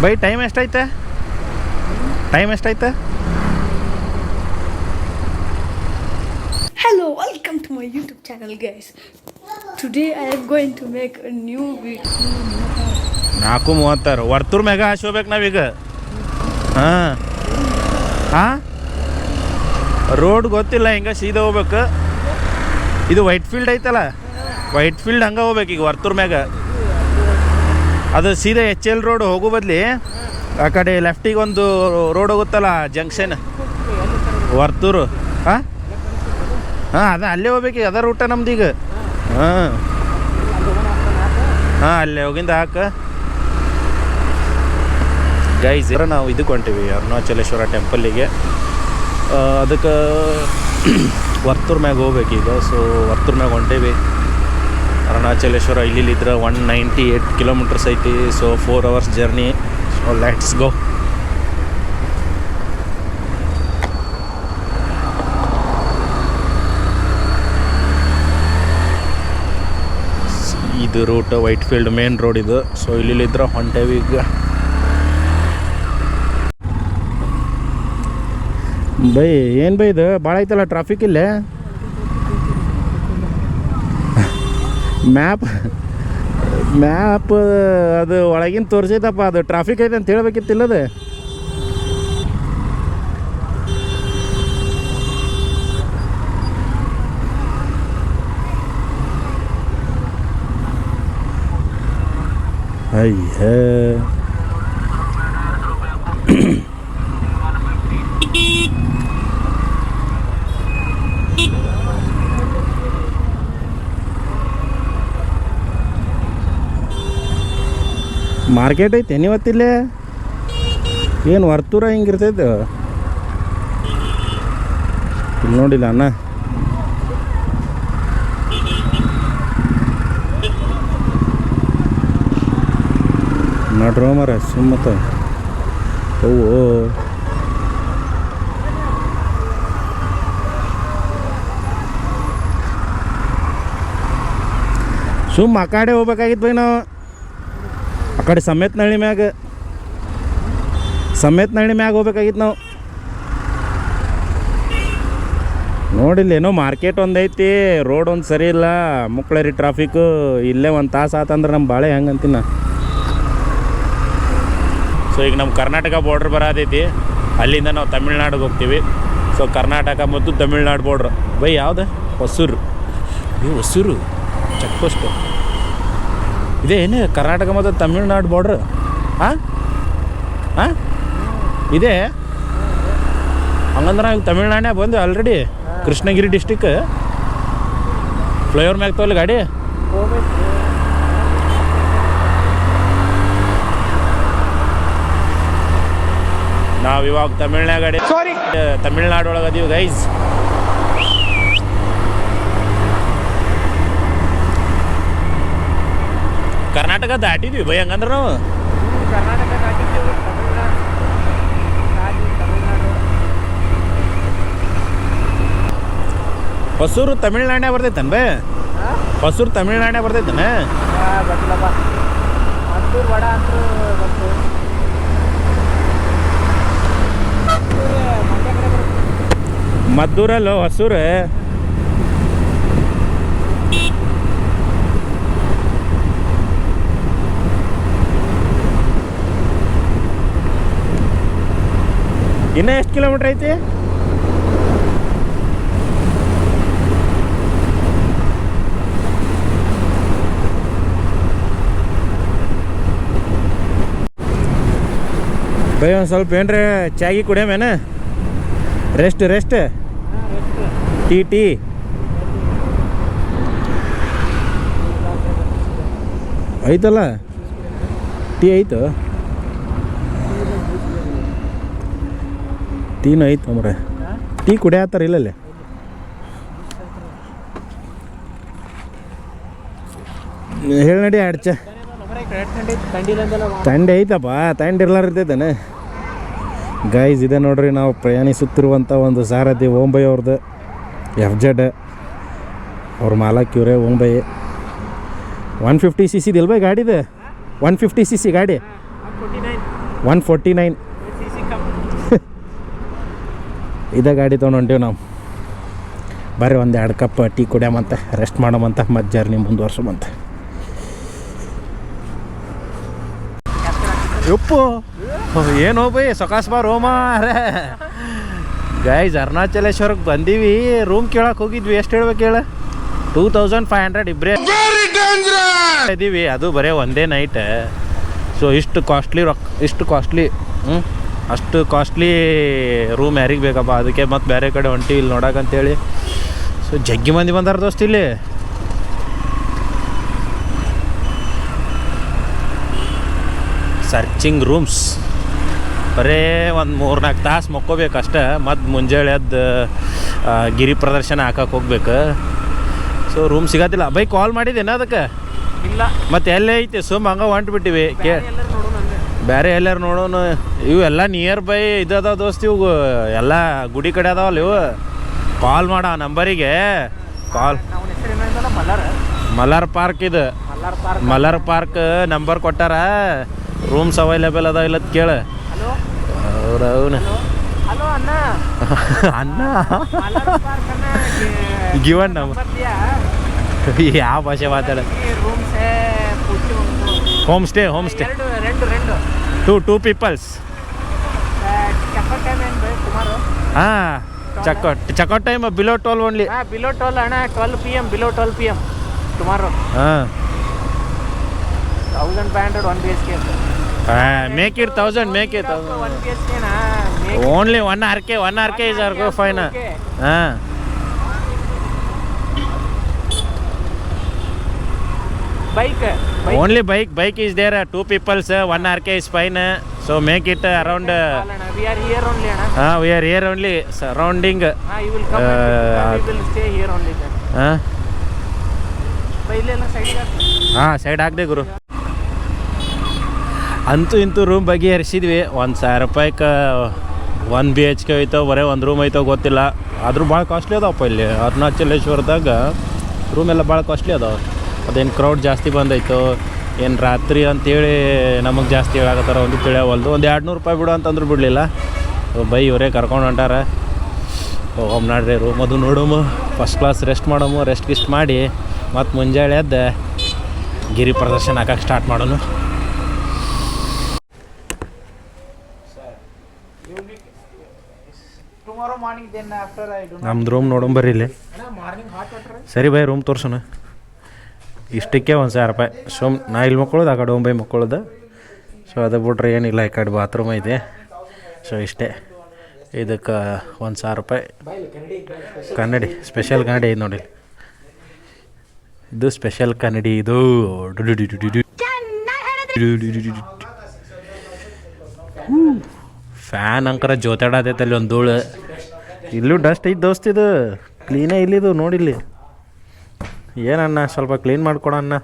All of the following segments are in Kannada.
ಬೈ ಟೈಮ್ ಎಷ್ಟೈತೆ Hello, welcome to my YouTube channel, guys. Today I am going to make a new video. 4:36 Varthur ಮ್ಯಾಗ ಹಾಸಿ ಹೋಗ್ಬೇಕು ನಾವೀಗ. ಹಾಂ ರೋಡ್ ಗೊತ್ತಿಲ್ಲ, ಹಿಂಗೆ ಸೀದಾ ಹೋಗ್ಬೇಕು. ಇದು ವೈಟ್ ಫೀಲ್ಡ್ ಐತಲ್ಲ, ವೈಟ್ ಫೀಲ್ಡ್ ಹಂಗೆ ಹೋಗ್ಬೇಕು ಈಗ ವರ್ತೂರ್ ಮ್ಯಾಗ. ಅದು ಸೀದಾ HL ರೋಡ್ ಹೋಗೋ ಬದಲಿ ಆ ಕಡೆ ಲೆಫ್ಟಿಗೆ ಒಂದು ರೋಡ್ ಹೋಗುತ್ತಲ್ಲ ಜಂಕ್ಷನ್ ವರ್ತೂರು. ಹಾಂ ಅದ ಅಲ್ಲೇ ಹೋಗ್ಬೇಕು ಈಗ, ಅದ ರೂಟ ನಮ್ದು ಈಗ. ಅಲ್ಲೇ ಹೋಗಿಂದ ಹಾಕ ಗೈಸ್. ನಾವು ಇದಕ್ಕೆ ಹೊಂಟೀವಿ ಅರುಣಾಚಲೇಶ್ವರ ಟೆಂಪಲ್ಲಿಗೆ. ಅದಕ್ಕೆ ವರ್ತೂರ್ ಮ್ಯಾಗ ಹೋಗ್ಬೇಕೀಗ. ಸೊ ವರ್ತೂರ್ ಮ್ಯಾಗ ಹೊಂಟೀವಿ. ಅರುಣಾಚಲೇಶ್ವರ ಇಲ್ಲಿದ್ರೆ 198 ಕಿಲೋಮೀಟರ್ಸ್ ಐತಿ. So 4 hours journey. So let's go. ಇದು route Whitefield main road ಇದು. ಸೊ ಇಲ್ಲಿದ್ರೆ ಹೊಂಟೇವಿ ಈಗ. ಬೈ ಏನು ಬೈ ಇದು ಭಾಳ ಐತಲ್ಲ ಟ್ರಾಫಿಕ್ ಇಲ್ಲೇ. ಮ್ಯಾಪ್ ಅದು ಒಳಗಿನ ತೋರಿಸೈತಪ್ಪ, ಅದು ಟ್ರಾಫಿಕ್ ಐತೆ ಅಂತ ಹೇಳ್ಬೇಕಿತ್ತಿಲ್ಲದು. ಅಯ್ಯ ಮಾರ್ಕೆಟ್ ಐತೆ ನೀವತ್ತಿಲ್ಲೇ. ಏನು ವರ್ತೂರ ಹಿಂಗಿರ್ತೈತೆ ಇಲ್ಲಿ ನೋಡಿಲ್ಲ ಅಣ್ಣ. ನೋಡ್ರೋ ಮರ ಸುಮ್ಮತ್ತ ಅವು ಸುಮ್ಮ ಆ ಕಡೆ ಹೋಗ್ಬೇಕಾಗಿತ್ತು ಬೈ ನಾವು. ಆ ಕಡೆ ಸಮೇತನಹಳ್ಳಿ ಮ್ಯಾಗ ಹೋಗ್ಬೇಕಾಗಿತ್ತು ನಾವು. ನೋಡಿಲ್ಲ ಏನೋ ಮಾರ್ಕೆಟ್ ಒಂದೈತಿ, ರೋಡ್ ಒಂದು ಸರಿ ಇಲ್ಲ, ಮುಕ್ಳರಿ ಟ್ರಾಫಿಕ್ಕು. ಇಲ್ಲೇ ಒಂದು ತಾಸು ಆತಂದ್ರೆ ನಮ್ಮ ಬಾಳೆ ಹೆಂಗಂತೀನಿ. ಸೊ ಈಗ ನಮ್ಮ ಕರ್ನಾಟಕ ಬಾರ್ಡ್ರ್ ಬರೋದೈತಿ, ಅಲ್ಲಿಂದ ನಾವು ತಮಿಳ್ನಾಡಿಗೆ ಹೋಗ್ತೀವಿ. ಸೊ ಕರ್ನಾಟಕ ಮತ್ತು ತಮಿಳ್ನಾಡು ಬಾರ್ಡ್ರ್ ಬೈ ಯಾವ್ದು? ಹೊಸೂರು. ಹೊಸೂರು ಚೆಕ್ ಪೋಸ್ಟು ಇದೇ ಕರ್ನಾಟಕ ಮತ್ತು ತಮಿಳ್ನಾಡು ಬಾರ್ಡ್ರ್. ಇದೆ ಹಂಗಂದ್ರೆ ನಾವು ತಮಿಳ್ನಾಡೇ ಬಂದು ಆಲ್ರೆಡಿ. ಕೃಷ್ಣಗಿರಿ ಡಿಸ್ಟಿಕ್ ಫ್ಲೈಓವರ್ ಮ್ಯಾಗ ತೋಲ್ ಗಾಡಿ. ನಾವು ಇವಾಗ ತಮಿಳ್ನಾಡು ಒಳಗೆ ಅದೀವಿ ಗೈಸ್. ಕರ್ನಾಟಕ ದಾಟಿದ್ವಿ ಬೈ ಹಂಗಂದ್ರೆ ನಾವು. ಹೊಸೂರು ತಮಿಳ್ನಾಡೇ ಬರ್ತೈತನ್ ಬೈ? ಹೊಸೂರು ತಮಿಳ್ನಾಡೇ ಬರ್ತೈತನ? ಮದ್ದೂರಲ್ಲೋ ಹೊಸೂರು. ಇನ್ನೂ ಎಷ್ಟು ಕಿಲೋಮೀಟ್ರ್ ಐತಿ? ಬೈ ಒಂದು ಸ್ವಲ್ಪ ಏನ್ರಿ ಚಾಗಿ ಕುಡಿಯಮೇನ? ರೆಸ್ಟ್ ಟೀ ಐತಲ್ಲ, ಟೀ ಐತು, ಟೀನು ಐತೆ ಅಮ್ರೆ. ಟೀ ಕುಡಿಯತ್ತಾರ ಇಲ್ಲಲ್ಲೇ? ಹೇಳಿ ನಡಿ ಅಡ್ಚ. ತಂಡಿ ಐತಪ್ಪ, ತಂಡಿ ಇರ್ಲಾರ್ದೈತಾನೆ ಗೈಸ್. ಇದೆ ನೋಡ್ರಿ ನಾವು ಪ್ರಯಾಣಿಸುತ್ತಿರುವಂಥ ಒಂದು ಸಾರಥಿ ಓಂಬೈ ಅವ್ರದ್ದು FZ. ಅವ್ರ ಮಾಲಕ್ ಇವರೇ ಓಂಬೈ. 150cc ಇಲ್ಬೈ ಗಾಡಿದು? 150cc ಗಾಡಿ 149. ಇದೇ ಗಾಡಿ ತೊಗೊಂಡು ಹೊಂಟೀವಿ ನಾವು. ಬರ್ರಿ ಒಂದು 2 ಕಪ್ ಟೀ ಕುಡಿಯಮಂತ, ರೆಸ್ಟ್ ಮಾಡಮಂತ, ಮತ್ತು ಜರ್ನಿ ಮುಂದುವರ್ಸಮಂತ. ಉಪ್ಪು ಏನೋ ಬೈ ಸೊಕಾಸ್ ಬಾ ರೋಮ. ಅರೆ ಗೈಸ್, ಅರುಣಾಚಲೇಶ್ವರಕ್ಕೆ ಬಂದೀವಿ. ರೂಮ್ ಕೇಳಕ್ಕೆ ಹೋಗಿದ್ವಿ. ಎಷ್ಟು ಹೇಳ್ಬೇಕು ಹೇಳ? 2500 ಇಬ್ಬರೇ ಇದ್ದೀವಿ. ಅದು ಬರೀ ಒಂದೇ ನೈಟ್. ಸೊ ಇಷ್ಟು ಕಾಸ್ಟ್ಲಿ ಅಷ್ಟು ಕಾಸ್ಟ್ಲಿ ರೂಮ್ ಯಾರಿಗೆ ಬೇಕಪ್ಪ? ಅದಕ್ಕೆ ಮತ್ತು ಬೇರೆ ಕಡೆ ಹೊಂಟಿ ಇಲ್ಲಿ ನೋಡಕ್ಕಂತೇಳಿ. ಸೊ ಜಗ್ಗಿ ಮಂದಿ ಬಂದಾರ ದೋಸ್ತ್ ಇಲ್ಲಿ. Searching rooms. ಬರೇ ಒಂದು 3-4 ತಾಸು ಮಕ್ಕೋಬೇಕಷ್ಟೆ. ಮತ್ತು ಮುಂಜಾನೆ ಎದ್ದು ಗಿರಿ ಪ್ರದರ್ಶನ ಹಾಕಕ್ಕೆ ಹೋಗ್ಬೇಕು. ಸೊ ರೂಮ್ ಸಿಗತ್ತಿಲ್ಲ. ಬೈ ಕಾಲ್ ಮಾಡಿದ್ದೇನೆ ಅದಕ್ಕೆ? ಇಲ್ಲ. ಮತ್ತು ಎಲ್ಲೇ ಐತಿ? ಸುಮ್ಮ ಹಂಗೆ ಹೊಂಟ್ಬಿಟ್ಟಿವಿ. ಬೇರೆ ಎಲ್ಲಾರು ನೋಡೋಣ. ಇವು ಎಲ್ಲ ನಿಯರ್ ಬೈ ಇದಾವ ದೋಸ್ತ್. ಇವು ಎಲ್ಲ ಗುಡಿ ಕಡೆ ಅದಾವಲ್ಲ ಇವು. ಕಾಲ್ ಮಾಡ ಆ ನಂಬರಿಗೆ. ಕಾಲ್ ಮಲಾರ್ ಪಾರ್ಕ್. ಇದು ಮಲಾರ್ ಪಾರ್ಕ್ ನಂಬರ್ ಕೊಟ್ಟಾರ. ರೂಮ್ಸ್ ಅವೈಲೇಬಲ್ ಅದಾವ ಇಲ್ಲ ಕೇಳ. ಅವ್ರವ್ನ ಅನ್ನ ಗಿವನ್ ನಮ್ಮ ಯಾವ ಭಾಷೆ ಮಾತಾಡ? Home stay 2 peoples. ಹಾಂ, checkout time below 12 only. Below 12 ಅಣ್ಣ. 12 PM ಬಿಲೋ 12 PM ಟುಮಾರೋ. ಹಾಂ, 1500 1 BHK. Make it 1000. Make it 1 BHK ನಾ only 1 RK is our go fine. ಹಾಂ, bike only bike is there. 2 peoples 1 RK is fine. So make it around. we are here only ಅಣ್ಣ. We are here only surrounding. You will come and we will stay here only then. ಬೈಲೆಲ್ಲ ಸೈಡ್ ಹಾಂ, ಸೈಡ್ ಹಾಕ್ದೆ ಗುರು. ಅಂತೂ ಇಂತೂ ರೂಮ್ ಬಗೆಹರಿಸಿದ್ವಿ. 1000 ರೂಪಾಯಿಗೆ 1 BHK ಐತೋ, ಬರೀ 1 ರೂಮ್ ಐತೋ ಗೊತ್ತಿಲ್ಲ. ಆದರೂ ಭಾಳ ಕಾಸ್ಟ್ಲಿ ಅದಾವಪ್ಪ ಇಲ್ಲಿ ಅರುಣಾಚಲೇಶ್ವರದಾಗ. ರೂಮ್ ಎಲ್ಲ ಭಾಳ ಕಾಸ್ಟ್ಲಿ ಅದಾವೆ. ಅದೇನು ಕ್ರೌಡ್ ಜಾಸ್ತಿ ಬಂದೈತೋ ಏನು ರಾತ್ರಿ ಅಂತೇಳಿ ನಮಗೆ ಜಾಸ್ತಿ ಹೇಳಾಕತ್ತಾರ. ಒಂದು ತಿಳಿಯವಲ್ದು. ಒಂದು 200 ರೂಪಾಯಿ ಬಿಡು ಅಂತಂದ್ರೂ ಬಿಡಲಿಲ್ಲ. ಬೈ ಇವರೇ ಕರ್ಕೊಂಡು ಹೊಂಟಾರ. ಹೋಮ್ ನಾಡ್ರಿ ರೂಮ್ ಅದು ನೋಡೋಮು, ಫಸ್ಟ್ ಕ್ಲಾಸ್ ರೆಸ್ಟ್ ಮಾಡೋಮು. ರೆಸ್ಟ್ ಮಾಡಿ ಮತ್ತು ಮುಂಜಾನೆ ಎದ್ದು ಗಿರಿ ಪ್ರದರ್ಶನ ಹಾಕಕ್ಕೆ ಸ್ಟಾರ್ಟ್ ಮಾಡೋನು. tomorrow morning then after I do ನಮ್ದು ರೂಮ್ ನೋಡೋಂಬರ್ರಿ ಇಲ್ಲಿ. morning hot water. ಸರಿ ಬೈ, ರೂಮ್ ತೋರ್ಸೋಣ. ಇಷ್ಟಕ್ಕೆ 1000 ರೂಪಾಯಿ. ನಾ ಇಲ್ಲಿ ಮಕ್ಕಳೋದು, ಆ ಕಡೆ ಒಂಬೈ ಮಕ್ಕಳದು. ಸೊ ಅದು ಬಿಟ್ರೆ ಏನಿಲ್ಲ. ಈ ಕಡೆ ಬಾತ್ರೂಮ್ ಐತೆ. ಸೊ ಇಷ್ಟೇ. ಇದಕ್ಕೆ 1000 ರೂಪಾಯಿ. ಕನ್ನಡಿ, ಸ್ಪೆಷಲ್ ಕನ್ನಡಿ ಐತೆ ನೋಡಿ. ಇದು ಸ್ಪೆಷಲ್ ಕನ್ನಡಿ. ಇದು ಫ್ಯಾನ್ ಅಂಕರ ಜೋತಾಡತೈತೆ ಅಲ್ಲಿ ಒಂದು ಧೂಳು. ಇಲ್ಲೂ ಡಸ್ಟ್ ಐತೆ ದೋಸ್ತ್. ಇದು ಕ್ಲೀನೇ ಇಲ್ಲಿದು ನೋಡಿಲ್ಲಿ. ಏನನ್ನ ಸ್ವಲ್ಪ ಕ್ಲೀನ್ ಮಾಡ್ಕೊಡಣ್ಣ.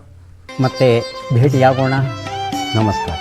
ಮತ್ತೆ ಭೇಟಿಯಾಗೋಣ. ನಮಸ್ಕಾರ.